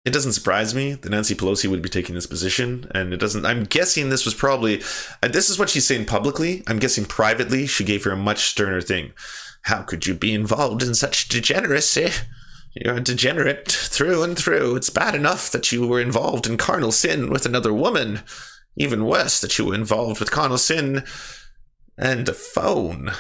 it doesn't surprise me that Nancy Pelosi would be taking this position, and it doesn't. I'm guessing this was probably, this is what she's saying publicly. I'm guessing privately she gave her a much sterner thing. How could you be involved in such degeneracy? You're a degenerate through and through. It's bad enough that you were involved in carnal sin with another woman. Even worse that you were involved with carnal sin and a phone.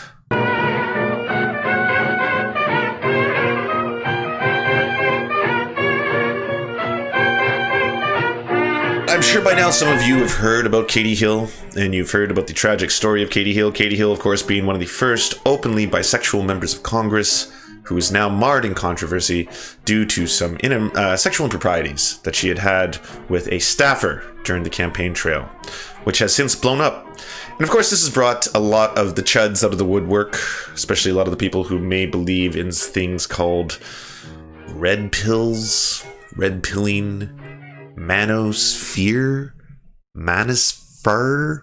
I'm sure by now some of you have heard about Katie Hill, and you've heard about the tragic story of Katie Hill. Katie Hill, of course, being one of the first openly bisexual members of Congress, who is now marred in controversy due to some sexual improprieties that she had with a staffer during the campaign trail, which has since blown up. And of course, this has brought a lot of the chuds out of the woodwork, especially a lot of the people who may believe in things called red pills, red pilling, manosphere, manosphere.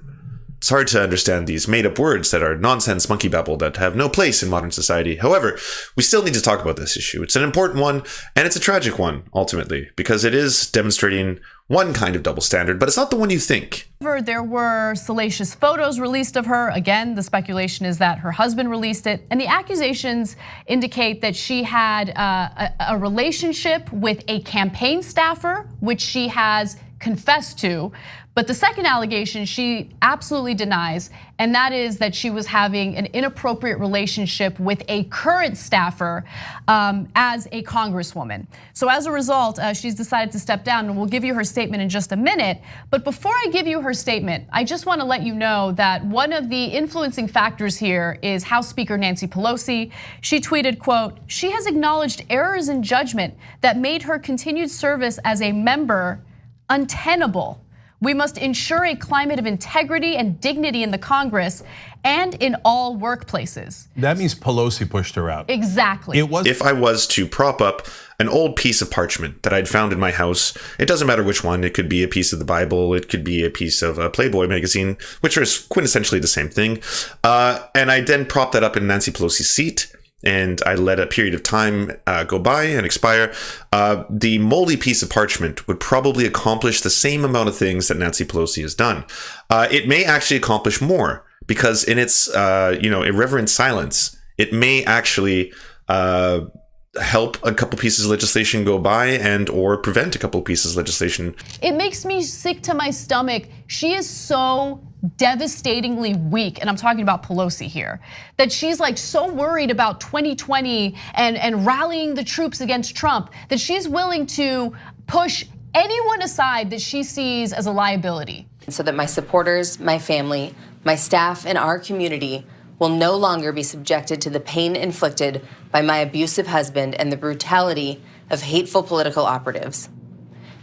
It's hard to understand these made-up words that are nonsense monkey babble that have no place in modern society. However, we still need to talk about this issue. It's an important one, and it's a tragic one, ultimately, because it is demonstrating one kind of double standard, but it's not the one you think. There were salacious photos released of her. Again, the speculation is that her husband released it, and the accusations indicate that she had a relationship with a campaign staffer, which she has confessed to. But the second allegation she absolutely denies, and that is that she was having an inappropriate relationship with a current staffer as a congresswoman. So as a result, she's decided to step down, and we'll give you her statement in just a minute. But before I give you her statement, I just want to let you know that one of the influencing factors here is House Speaker Nancy Pelosi. She tweeted, quote, "She has acknowledged errors in judgment that made her continued service as a member untenable. We must ensure a climate of integrity and dignity in the Congress and in all workplaces." That means Pelosi pushed her out. Exactly. If I was to prop up an old piece of parchment that I'd found in my house, it doesn't matter which one. It could be a piece of the Bible. It could be a piece of a Playboy magazine, which are quintessentially the same thing. And I then prop that up in Nancy Pelosi's seat, and I let a period of time go by and expire, the moldy piece of parchment would probably accomplish the same amount of things that Nancy Pelosi has done. It may actually accomplish more, because in its irreverent silence, it may actually help a couple pieces of legislation go by and or prevent a couple pieces of legislation. It makes me sick to my stomach. She is so devastatingly weak, and I'm talking about Pelosi here, that she's like so worried about 2020 and rallying the troops against Trump that she's willing to push anyone aside that she sees as a liability. So that my supporters, my family, my staff, and our community will no longer be subjected to the pain inflicted by my abusive husband and the brutality of hateful political operatives.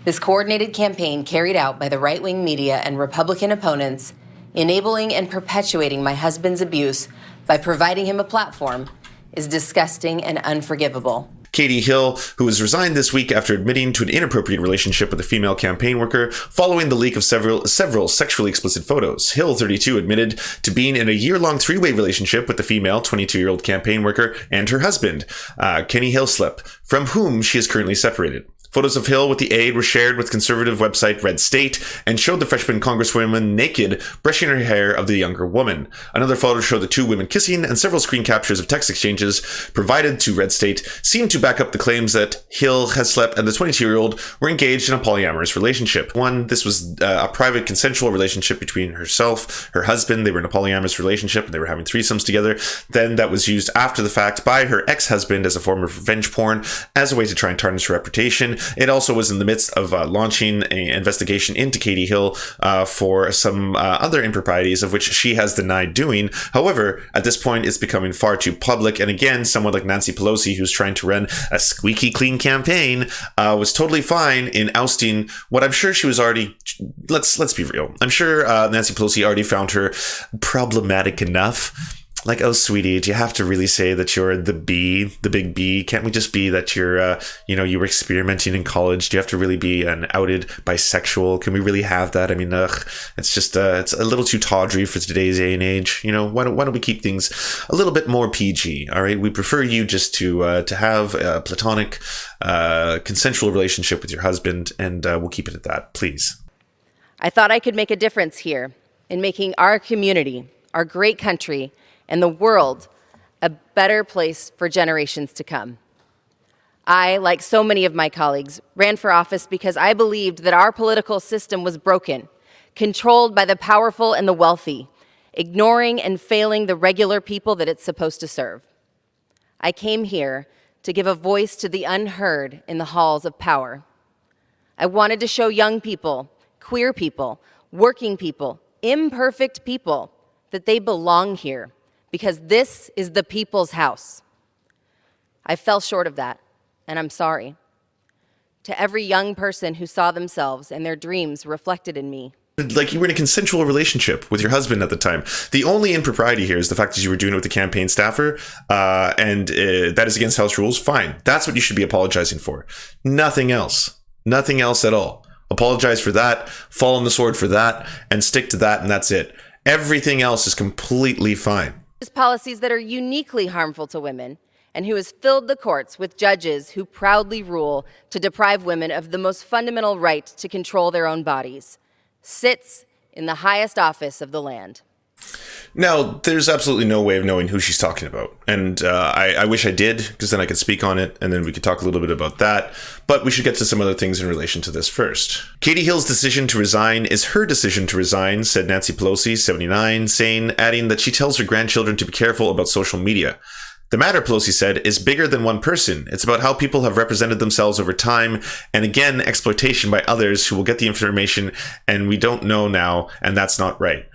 This coordinated campaign carried out by the right-wing media and Republican opponents, enabling and perpetuating my husband's abuse by providing him a platform, is disgusting and unforgivable. Katie Hill, who was resigned this week after admitting to an inappropriate relationship with a female campaign worker following the leak of several sexually explicit photos. Hill, 32, admitted to being in a year-long three-way relationship with the female 22-year-old campaign worker and her husband, Kenny Hillslip, from whom she is currently separated. Photos of Hill with the aide were shared with conservative website Red State and showed the freshman congresswoman naked, brushing her hair of the younger woman. Another photo showed the two women kissing, and several screen captures of text exchanges provided to Red State seemed to back up the claims that Hill, Hillslip, and the 22-year-old were engaged in a polyamorous relationship. This was a private consensual relationship between herself, her husband. They were in a polyamorous relationship and they were having threesomes together. Then that was used after the fact by her ex-husband as a form of revenge porn, as a way to try and tarnish her reputation. It also was in the midst of launching an investigation into Katie Hill for some other improprieties of which she has denied doing. However, at this point, it's becoming far too public. And again, someone like Nancy Pelosi, who's trying to run a squeaky clean campaign, was totally fine in ousting what I'm sure she was already. Let's be real. I'm sure Nancy Pelosi already found her problematic enough. Like, oh, sweetie, do you have to really say that you're the B, the big B? Can't we just be that you're, you were experimenting in college? Do you have to really be an outed bisexual? Can we really have that? I mean, it's just, it's a little too tawdry for today's day and age. Why don't we keep things a little bit more PG? All right, we prefer you just to have a platonic, consensual relationship with your husband, and we'll keep it at that, please. I thought I could make a difference here in making our community, our great country, and the world a better place for generations to come. I, like so many of my colleagues, ran for office because I believed that our political system was broken, controlled by the powerful and the wealthy, ignoring and failing the regular people that it's supposed to serve. I came here to give a voice to the unheard in the halls of power. I wanted to show young people, queer people, working people, imperfect people, that they belong here, because this is the people's house. I fell short of that, and I'm sorry. To every young person who saw themselves and their dreams reflected in me. Like, you were in a consensual relationship with your husband at the time. The only impropriety here is the fact that you were doing it with the campaign staffer, and that is against house rules. Fine. That's what you should be apologizing for. Nothing else. Nothing else at all. Apologize for that, fall on the sword for that, and stick to that, and that's it. Everything else is completely fine. Policies that are uniquely harmful to women, and who has filled the courts with judges who proudly rule to deprive women of the most fundamental right to control their own bodies, sits in the highest office of the land. Now, there's absolutely no way of knowing who she's talking about. And I wish I did, because then I could speak on it, and then we could talk a little bit about that. But we should get to some other things in relation to this first. Katie Hill's decision to resign is her decision to resign, said Nancy Pelosi, 79, adding that she tells her grandchildren to be careful about social media. The matter, Pelosi said, is bigger than one person. It's about how people have represented themselves over time, and again, exploitation by others who will get the information, and we don't know now, and that's not right.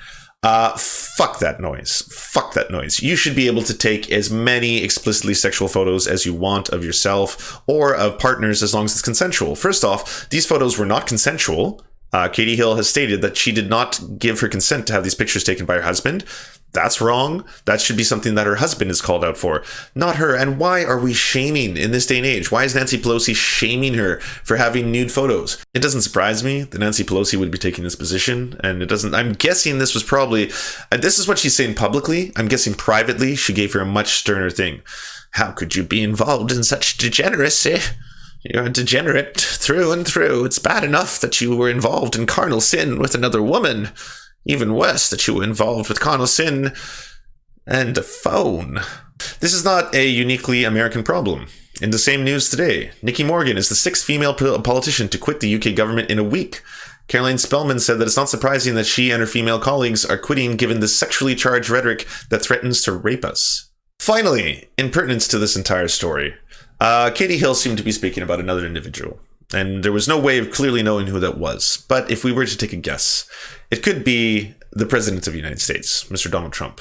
Fuck that noise. Fuck that noise. You should be able to take as many explicitly sexual photos as you want of yourself or of partners as long as it's consensual. First off, these photos were not consensual. Katie Hill has stated that she did not give her consent to have these pictures taken by her husband. That's wrong. That should be something that her husband is called out for, not her. And why are we shaming in this day and age? Why is Nancy Pelosi shaming her for having nude photos? It doesn't surprise me that Nancy Pelosi would be taking this position, and it doesn't. I'm guessing this was probably, this is what she's saying publicly. I'm guessing privately she gave her a much sterner thing. How could you be involved in such degeneracy? You're a degenerate through and through. It's bad enough that you were involved in carnal sin with another woman. Even worse, that you were involved with carnal sin and a phone. This is not a uniquely American problem. In the same news today, Nicky Morgan is the 6th female politician to quit the UK government in a week. Caroline Spellman said that it's not surprising that she and her female colleagues are quitting given the sexually charged rhetoric that threatens to rape us. Finally, in pertinence to this entire story, Katie Hill seemed to be speaking about another individual. And there was no way of clearly knowing who that was. But if we were to take a guess, it could be the President of the United States, Mr. Donald Trump.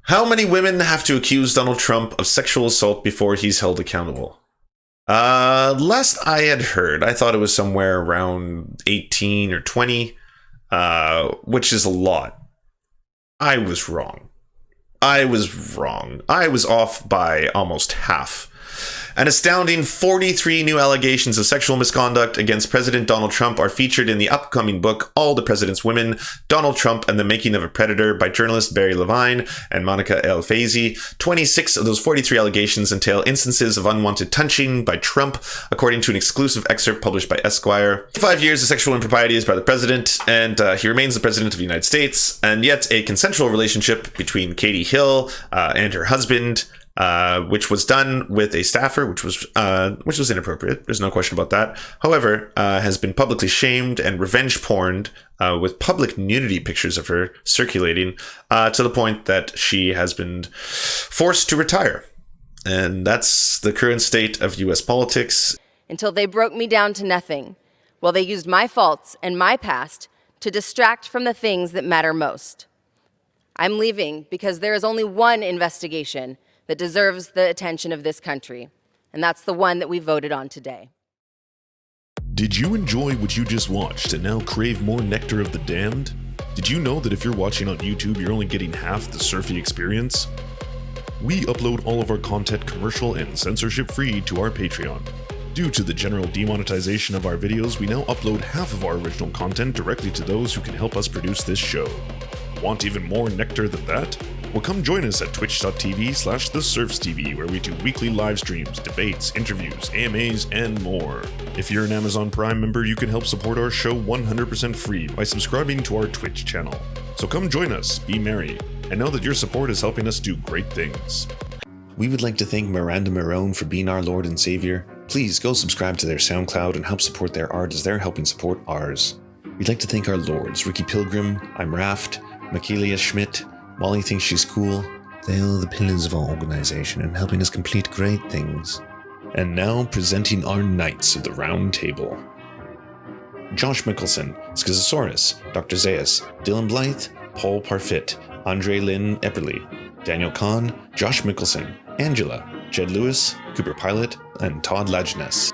How many women have to accuse Donald Trump of sexual assault before he's held accountable? Last I had heard, I thought it was somewhere around 18 or 20, which is a lot. I was wrong. I was off by almost half. An astounding 43 new allegations of sexual misconduct against President Donald Trump are featured in the upcoming book, All the President's Women, Donald Trump and the Making of a Predator by journalists Barry Levine and Monica El-Faizi. 26 of those 43 allegations entail instances of unwanted touching by Trump, according to an exclusive excerpt published by Esquire. 5 years of sexual improprieties by the president, and he remains the President of the United States, and yet a consensual relationship between Katie Hill and her husband, which was done with a staffer, which was inappropriate. There's no question about that. However, has been publicly shamed and revenge porned with public nudity pictures of her circulating to the point that she has been forced to retire. And that's the current state of U.S. politics. Until they broke me down to nothing, while they used my faults and my past to distract from the things that matter most. I'm leaving because there is only one investigation that deserves the attention of this country, and that's the one that we voted on today. Did you enjoy what you just watched and now crave more nectar of the damned? Did you know that if you're watching on YouTube, you're only getting half the Surfy experience? We upload all of our content commercial and censorship-free to our Patreon. Due to the general demonetization of our videos, we now upload half of our original content directly to those who can help us produce this show. Want even more nectar than that? Well, come join us at twitch.tv/TheSerfsTV, where we do weekly live streams, debates, interviews, AMAs, and more. If you're an Amazon Prime member, you can help support our show 100% free by subscribing to our Twitch channel. So come join us, be merry, and know that your support is helping us do great things. We would like to thank Miranda Marone for being our Lord and Savior. Please go subscribe to their SoundCloud and help support their art as they're helping support ours. We'd like to thank our lords, Ricky Pilgrim, I'm Raft, Michaelia Schmidt, Molly thinks she's cool. They are the pillars of our organization and helping us complete great things. And now presenting our Knights of the Round Table. Josh Mickelson, Schizosaurus, Dr. Zayas, Dylan Blythe, Paul Parfit, Andre Lynn Epperly, Daniel Kahn, Josh Mickelson, Angela, Jed Lewis, Cooper Pilot, and Todd Lajeunesse.